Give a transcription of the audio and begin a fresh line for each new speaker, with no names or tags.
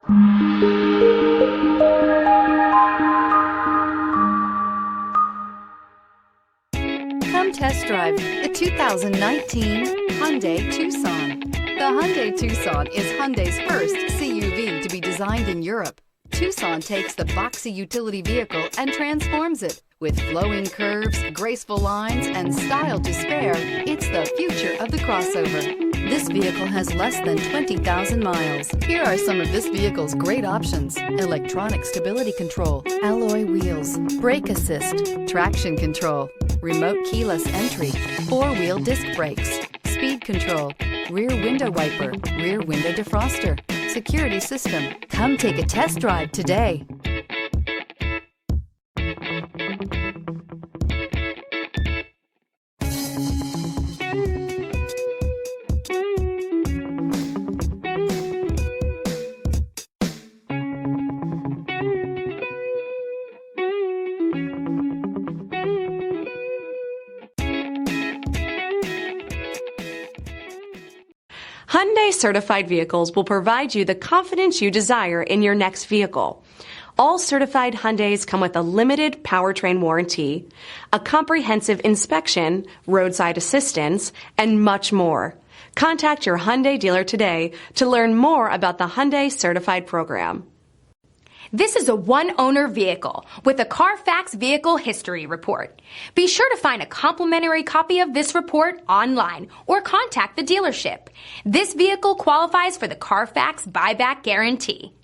Come test drive the 2019 Hyundai Tucson. The Hyundai Tucson is Hyundai's first CUV to be designed in Europe. Tucson takes the boxy utility vehicle and transforms it. With flowing curves, graceful lines, and style to spare, it's the future of the crossover. This vehicle has less than 20,000 miles. Here are some of this vehicle's great options: electronic stability control, alloy wheels, brake assist, traction control, remote keyless entry, four-wheel disc brakes, speed control, rear window wiper, rear window defroster, security system. Come take a test drive today.
Hyundai certified vehicles will provide you the confidence you desire in your next vehicle. All certified Hyundais come with a limited powertrain warranty, a comprehensive inspection, roadside assistance, and much more. Contact your Hyundai dealer today to learn more about the Hyundai Certified Program.
This is a one-owner vehicle with a Carfax Vehicle History Report. Be sure to find a complimentary copy of this report online or contact the dealership. This vehicle qualifies for the Carfax Buyback Guarantee.